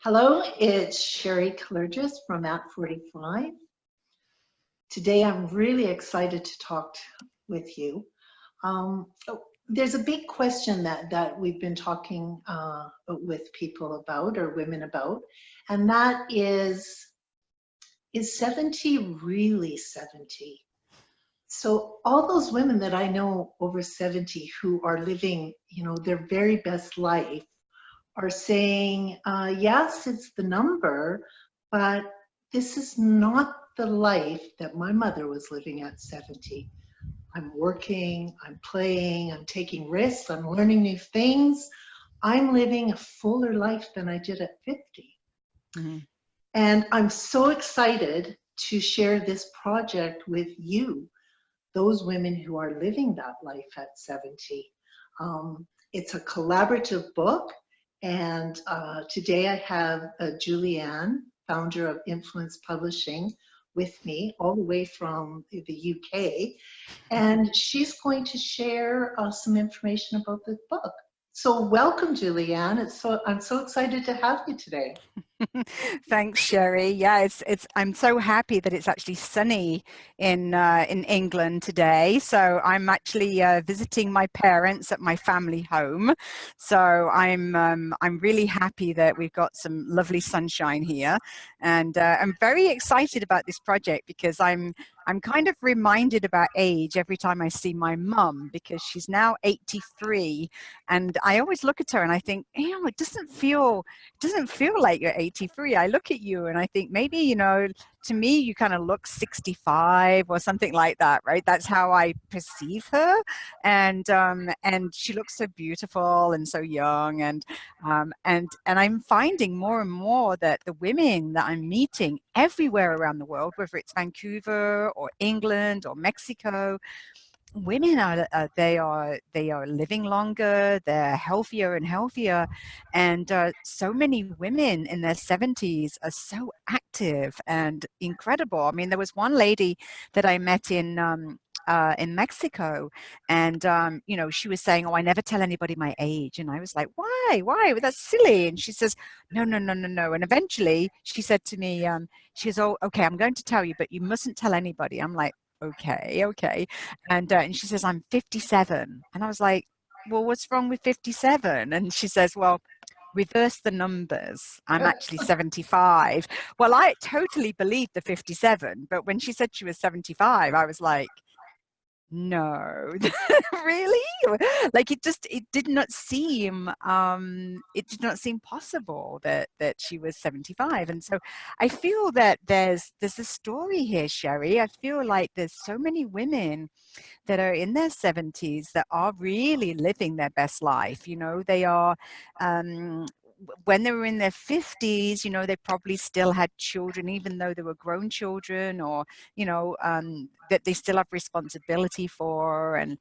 Hello, it's Sherry Kalergis from At 45. Today I'm really excited to talk with you. There's a big question that we've been talking with people about, or women about, and that is 70 really 70? So all those women that I know over 70 who are living, their very best life are saying, yes, it's the number, but this is not the life that my mother was living at 70. I'm working, I'm playing, I'm taking risks, I'm learning new things. I'm living a fuller life than I did at 50. Mm-hmm. And I'm so excited to share this project with you, those women who are living that life at 70. It's a collaborative book, and today I have Julianne, founder of Influence Publishing, with me all the way from the UK, and she's going to share some information about the book. So welcome, Julianne. I'm so excited to have you today. Thanks, Sherry. Yeah, I'm so happy that it's actually sunny in England today. So I'm actually visiting my parents at my family home. So I'm really happy that we've got some lovely sunshine here, and I'm very excited about this project because I'm kind of reminded about age every time I see my mum, because she's now 83, and I always look at her and I think, it doesn't feel like you're 83. I look at you and I think maybe, to me, you kind of look 65 or something like that, right? That's how I perceive her. And she looks so beautiful and so young. And I'm finding more and more that the women that I'm meeting everywhere around the world, whether it's Vancouver or England or Mexico, women they are living longer, they're healthier and healthier, and so many women in their 70s are so active and incredible. I mean, there was one lady that I met in Mexico, and she was saying, "Oh, I never tell anybody my age," and I was like, "Why? Well, that's silly." And she says, "No, no, no, no, no." And eventually, she said to me, she goes, "Oh, okay, I'm going to tell you, but you mustn't tell anybody." I'm like, okay. And she says, "I'm 57." And I was like, "Well, what's wrong with 57?" And she says, "Well, reverse the numbers. I'm actually 75." Well, I totally believed the 57, but when she said she was 75, I was like, no. Really? Like, it did not seem possible that she was 75. And so I feel that there's a story here, Sherry. I feel like there's so many women that are in their 70s that are really living their best life. They are, when they were in their 50s, they probably still had children, even though they were grown children, or, that they still have responsibility for. And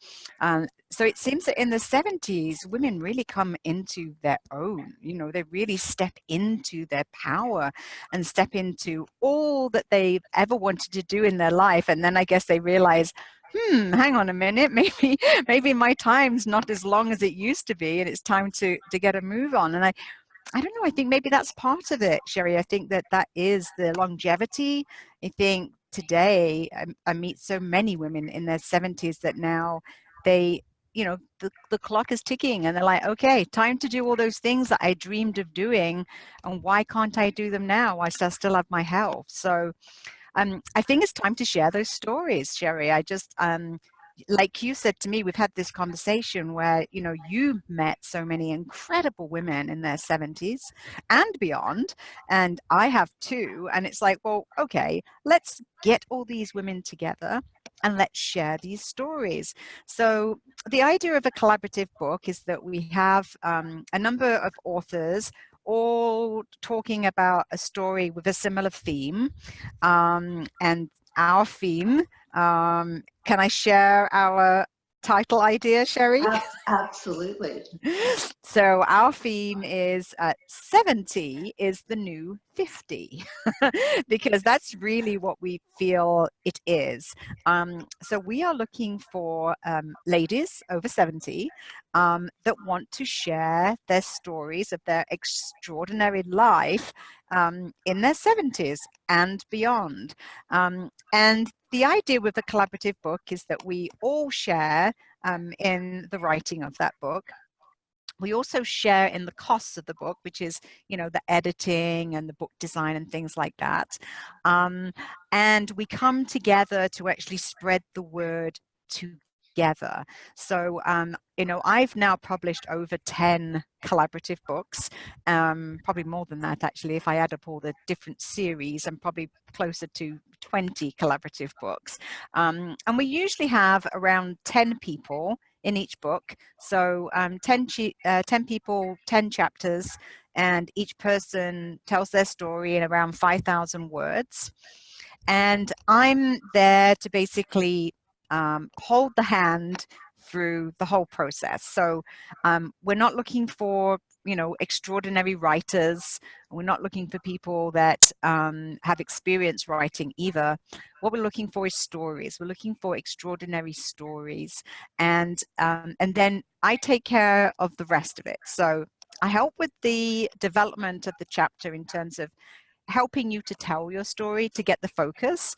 so it seems that in the 70s, women really come into their own. They really step into their power and step into all that they've ever wanted to do in their life. And then I guess they realize, hang on a minute, maybe my time's not as long as it used to be, and it's time to get a move on. And I don't know, I think maybe that's part of it, Sherry. I think that is the longevity. I think today I meet so many women in their 70s that now they, the clock is ticking, and they're like, okay, time to do all those things that I dreamed of doing, and why can't I do them now whilst I still have my health? So I think it's time to share those stories, Sherry. I just, like you said to me, we've had this conversation where, you met so many incredible women in their 70s and beyond, and I have too. And it's like, well, okay, let's get all these women together and let's share these stories. So the idea of a collaborative book is that we have a number of authors all talking about a story with a similar theme. And our theme, can I share our title idea, Sherry? Absolutely. So our theme is 70 is the new 50, because that's really what we feel it is. So we are looking for ladies over 70 that want to share their stories of their extraordinary life in their 70s and beyond. And the idea with the collaborative book is that we all share in the writing of that book. We also share in the costs of the book, which is, the editing and the book design and things like that. And we come together to actually spread the word together. So, I've now published over 10 collaborative books, probably more than that, actually. If I add up all the different series, I'm probably closer to 20 collaborative books. And we usually have around 10 people in each book. So 10 people, 10 chapters, and each person tells their story in around 5,000 words. And I'm there to basically hold the hand through the whole process. So we're not looking for, extraordinary writers. We're not looking for people that have experience writing either. What we're looking for is stories. We're looking for extraordinary stories. And then I take care of the rest of it. So I help with the development of the chapter in terms of helping you to tell your story, to get the focus,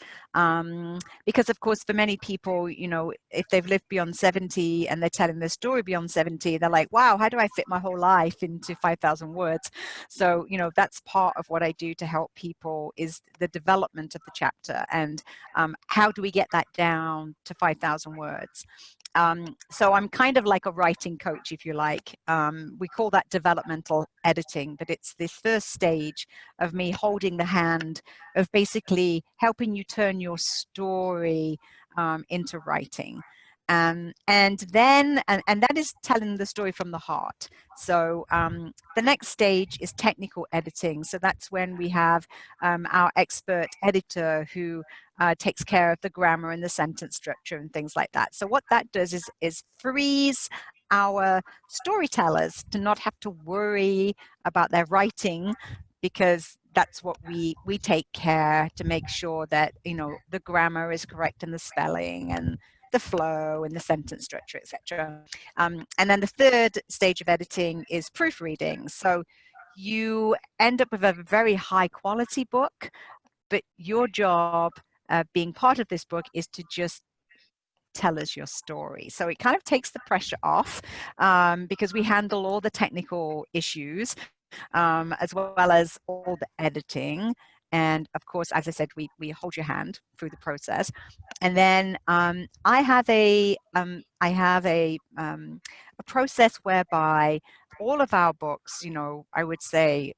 because of course for many people, if they've lived beyond 70 and they're telling their story beyond 70, they're like, wow, how do I fit my whole life into 5,000 words? So that's part of what I do to help people, is the development of the chapter, and how do we get that down to 5,000 words. So I'm kind of like a writing coach, if you like. We call that developmental editing, but it's this first stage of me holding the hand of basically helping you turn your story into writing. And that is telling the story from the heart. So the next stage is technical editing. So that's when we have our expert editor who takes care of the grammar and the sentence structure and things like that. So what that does is frees our storytellers to not have to worry about their writing, because that's what we take care to make sure that the grammar is correct and the spelling and the flow and the sentence structure, etc. And then the third stage of editing is proofreading. So you end up with a very high quality book, but your job being part of this book is to just tell us your story. So it kind of takes the pressure off, because we handle all the technical issues, as well as all the editing. And of course, as I said, we hold your hand through the process. And then I have a process whereby all of our books, I would say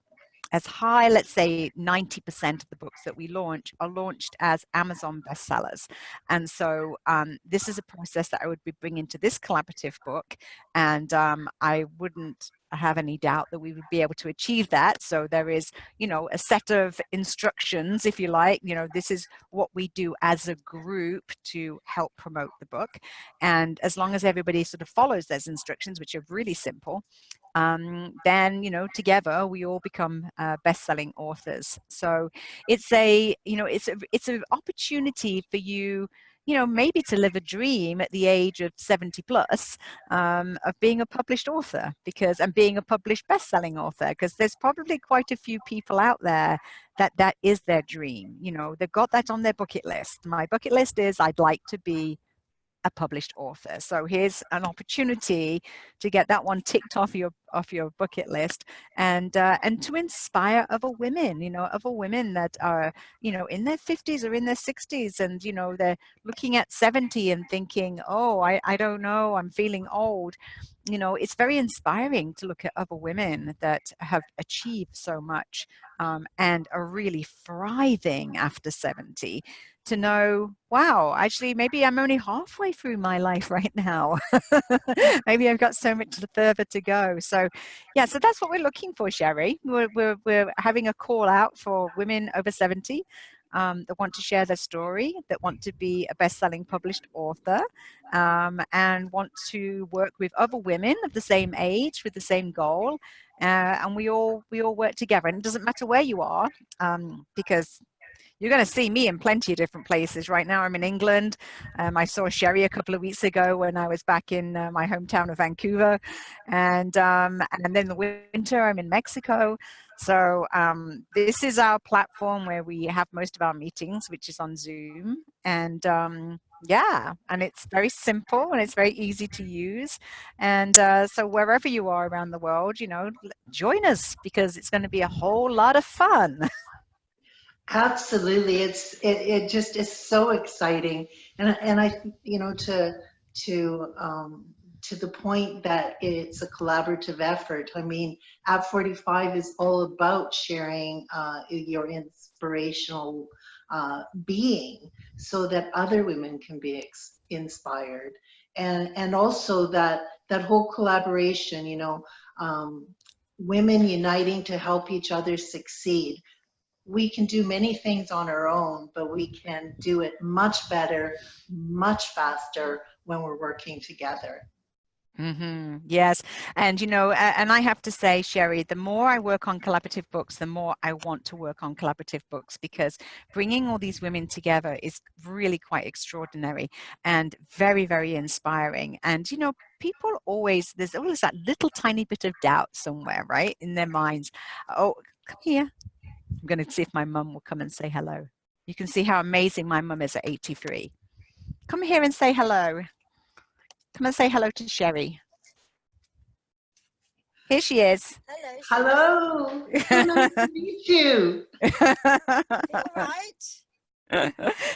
as high, let's say 90% of the books that we launch are launched as Amazon bestsellers. And so this is a process that I would be bringing to this collaborative book. And I wouldn't have any doubt that we would be able to achieve that. So there is, a set of instructions, if you like. This is what we do as a group to help promote the book. And as long as everybody sort of follows those instructions, which are really simple, then together we all become best-selling authors. So it's it's an opportunity for you, maybe to live a dream at the age of 70 plus, of being a published author, and being a published best-selling author, because there's probably quite a few people out there that is their dream. They've got that on their bucket list. My bucket list is, I'd like to be a published author. So here's an opportunity to get that one ticked off your bucket list, and to inspire other women, other women that are, in their 50s or in their 60s, and they're looking at 70 and thinking, oh, I don't know, I'm feeling old. It's very inspiring to look at other women that have achieved so much, and are really thriving after 70, to know, wow, actually, maybe I'm only halfway through my life right now. Maybe I've got so much further to go. So, yeah, so that's what we're looking for, Sherry. We're having a call out for women over 70. that want to share their story, that want to be a best-selling published author, and want to work with other women of the same age with the same goal. And we all work together. And it doesn't matter where you are, because you're going to see me in plenty of different places. Right now I'm in England. I saw Sherry a couple of weeks ago when I was back in my hometown of Vancouver. And then the winter I'm in Mexico. So this is our platform where we have most of our meetings, which is on Zoom. And yeah, and it's very simple and it's very easy to use. And so wherever you are around the world, you know, join us because it's going to be a whole lot of fun. Absolutely, it just is so exciting, and I you know to the point that it's a collaborative effort. I mean, App 45 is all about sharing your inspirational being, so that other women can be inspired, and also that whole collaboration. You know, women uniting to help each other succeed. We can do many things on our own, but we can do it much better, much faster when we're working together. Mm-hmm. Yes. And, you know, and I have to say, Sherry, the more I work on collaborative books, the more I want to work on collaborative books, because bringing all these women together is really quite extraordinary and very, very inspiring. And, you know, people always, there's always that little tiny bit of doubt somewhere, right, in their minds. Oh, come here. I'm going to see if my mum will come and say hello. You can see how amazing my mum is at 83. Come here and say hello. Come and say hello to Sherry. Here she is. Hello. So nice to meet you.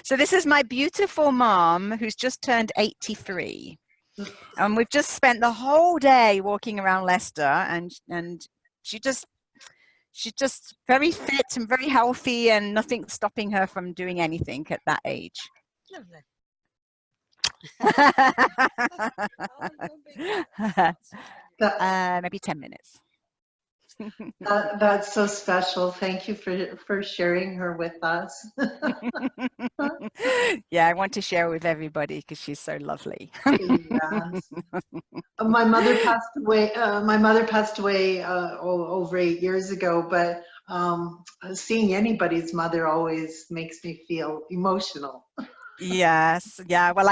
So this is my beautiful mom who's just turned 83. And we've just spent the whole day walking around Leicester, and she's just very fit and very healthy, and nothing's stopping her from doing anything at that age. Lovely. Maybe 10 minutes. That's so special. Thank you for sharing her with us. Yeah, I want to share with everybody because she's so lovely. Yes. My mother passed away. Over 8 years ago, but seeing anybody's mother always makes me feel emotional. Yes, yeah. Well,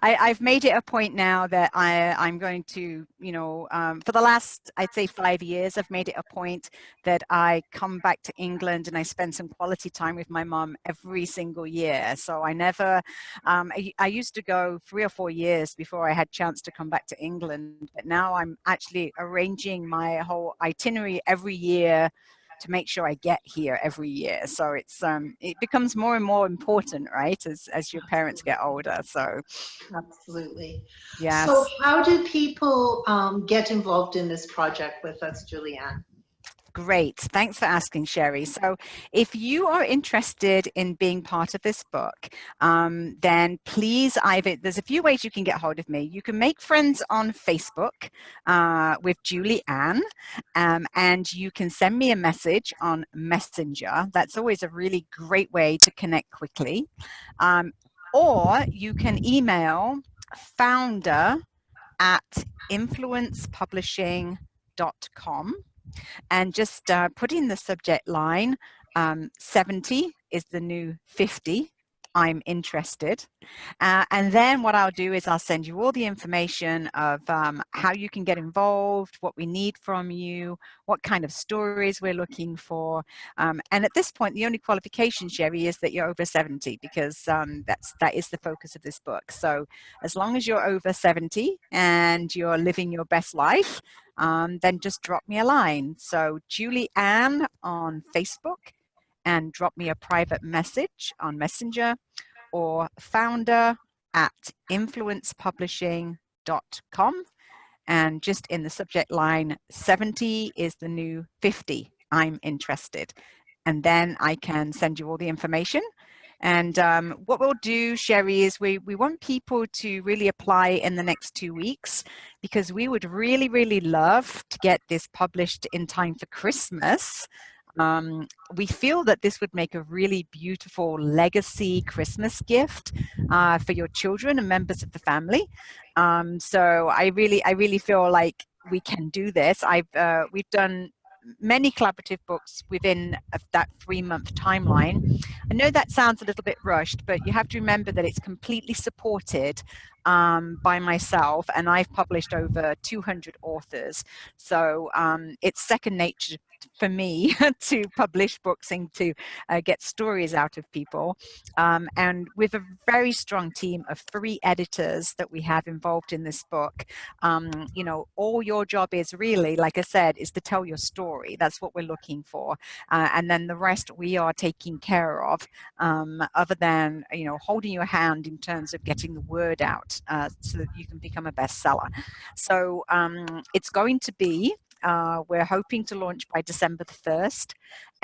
I've made it a point now that I'm going to, you know, for the last, I'd say 5 years, I've made it a point that I come back to England and I spend some quality time with my mum every single year. So I never, I used to go 3 or 4 years before I had chance to come back to England, but now I'm actually arranging my whole itinerary every year to make sure I get here every year. So it's it becomes more and more important, right, as your parents get older. So Absolutely. yes. So how do people get involved in this project with us, Julianne? Great. Thanks for asking, Sherry. So if you are interested in being part of this book, then please, there's a few ways you can get hold of me. You can make friends on Facebook with Julie Ann, and you can send me a message on Messenger. That's always a really great way to connect quickly. Or you can email founder@influencepublishing.com. and just put in the subject line, 70 is the new 50, I'm interested. And then what I'll do is I'll send you all the information of how you can get involved, what we need from you, what kind of stories we're looking for. And at this point, the only qualification, Sherry, is that you're over 70, because that is the focus of this book. So as long as you're over 70 and you're living your best life, then just drop me a line. So Julie Ann on Facebook, and drop me a private message on Messenger, or founder@influencepublishing.com, and just in the subject line, 70 is the new 50, I'm interested. And then I can send you all the information. And what we'll do, Sherry, is we want people to really apply in the next 2 weeks, because we would really, really love to get this published in time for Christmas. We feel that this would make a really beautiful legacy Christmas gift for your children and members of the family. So I really feel like we can do this. We've done many collaborative books within that 3-month timeline. I know that sounds a little bit rushed, but you have to remember that it's completely supported by myself, and I've published over 200 authors. So it's second nature for me to publish books and to get stories out of people. And with a very strong team of 3 editors that we have involved in this book, you know, all your job is really, like I said, is to tell your story. That's what we're looking for. And then the rest we are taking care of, other than, you know, holding your hand in terms of getting the word out so that you can become a bestseller. So it's going to be, we're hoping to launch by December the 1st,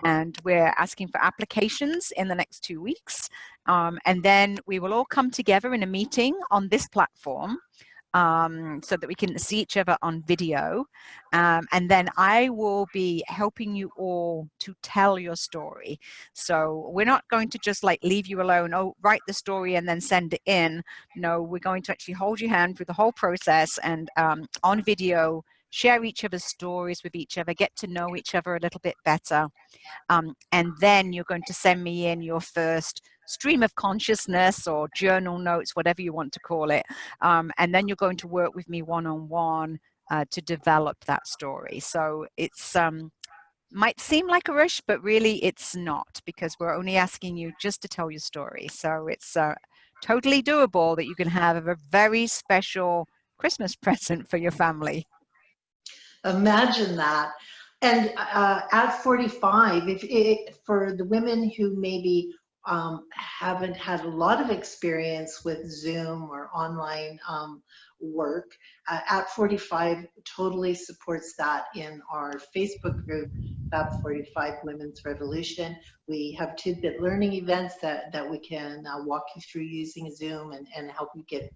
and we're asking for applications in the next 2 weeks. And then we will all come together in a meeting on this platform so that we can see each other on video. And then I will be helping you all to tell your story. So we're not going to just like leave you alone, oh, write the story and then send it in. No, we're going to actually hold your hand through the whole process and on video, share each other's stories with each other, get to know each other a little bit better. And then you're going to send me in your first stream of consciousness or journal notes, whatever you want to call it. And then you're going to work with me one-on-one to develop that story. So it's might seem like a rush, but really it's not, because we're only asking you just to tell your story. So it's totally doable that you can have a very special Christmas present for your family. Imagine that. And at 45, for the women who maybe haven't had a lot of experience with Zoom or online work, at 45 totally supports that in our Facebook group, Fab 45 Women's Revolution. We have tidbit learning events that we can walk you through using Zoom and help you get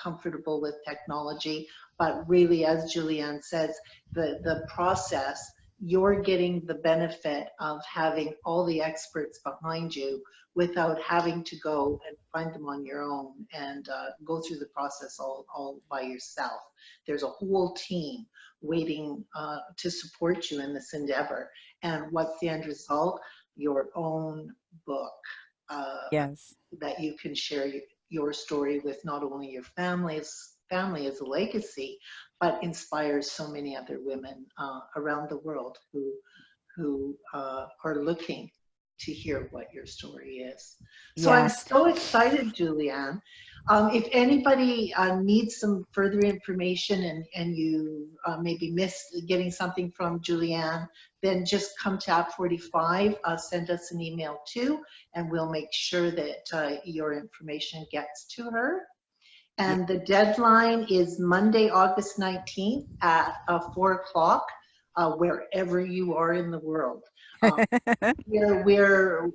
comfortable with technology. But really, as Julianne says, the process, you're getting the benefit of having all the experts behind you without having to go and find them on your own and go through the process all by yourself. There's a whole team waiting to support you in this endeavor. And what's the end result? Your own book Yes. that you can share your story with not only your family as a legacy, but inspires so many other women around the world who are looking to hear what your story is. So I'm Yes. so excited, Julianne. If anybody needs some further information and you maybe missed getting something from Julianne, then just come to App 45, send us an email too, and we'll make sure that your information gets to her. And the deadline is Monday, August 19th at 4 o'clock, wherever you are in the world. We're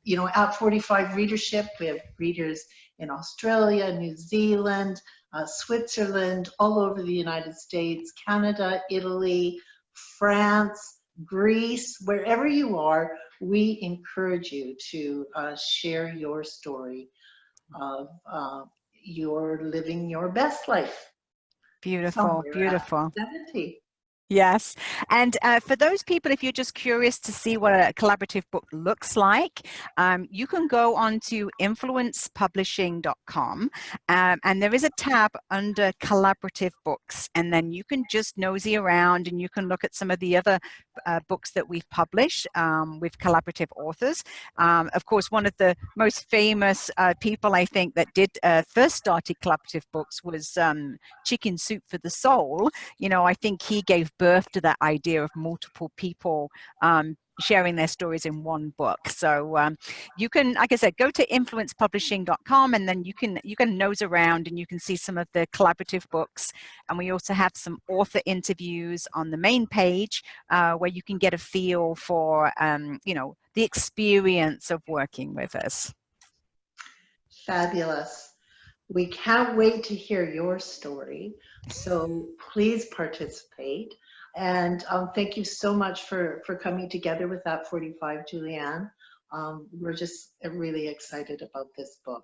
you know, at 45 readership, we have readers in Australia, New Zealand, Switzerland, all over the United States, Canada, Italy, France, Greece, wherever you are, we encourage you to share your story of you're living your best life Beautiful, somewhere at beautiful. 70. Yes. And for those people, if you're just curious to see what a collaborative book looks like, you can go on to influencepublishing.com and there is a tab under collaborative books. And then you can just nosy around and you can look at some of the other books that we've published with collaborative authors. Of course, one of the most famous people, I think, that did first started collaborative books was Chicken Soup for the Soul. You know, I think he gave birth to that idea of multiple people sharing their stories in one book. So you can, like I said, go to influencepublishing.com and then you can nose around and you can see some of the collaborative books. And we also have some author interviews on the main page where you can get a feel for, you know, the experience of working with us. Fabulous. We can't wait to hear your story. So please participate. And thank you so much for coming together with that 45, Julianne. We're just really excited about this book.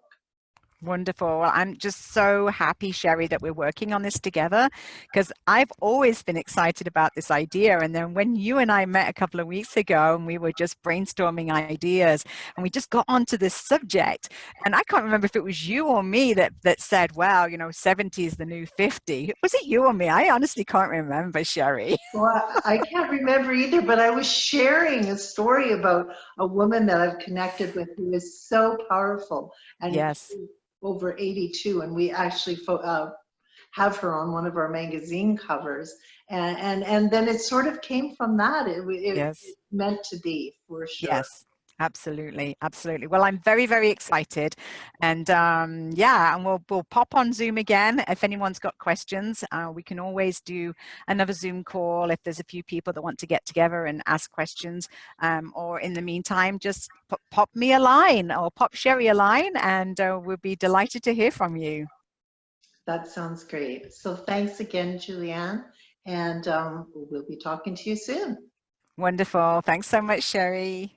Wonderful. Well, I'm just so happy, Sherry, that we're working on this together, because I've always been excited about this idea. And then when you and I met a couple of weeks ago and we were just brainstorming ideas and we just got onto this subject, and I can't remember if it was you or me that said, well, 70 is the new 50. Was it you or me? I honestly can't remember, Sherry. Well, I can't remember either, but I was sharing a story about a woman that I've connected with who is so powerful, and Yes. she's over 82, and we actually have her on one of our magazine covers, and then it sort of came from that. It Yes. meant to be, for sure. Yes, absolutely, absolutely. Well, I'm very, very excited, and yeah, and we'll pop on Zoom again if anyone's got questions. We can always do another Zoom call if there's a few people that want to get together and ask questions. Or in the meantime, just pop me a line or pop Sherry a line, and we'll be delighted to hear from you. That sounds great. So thanks again, Julianne, and we'll be talking to you soon. Wonderful. Thanks so much, Sherry.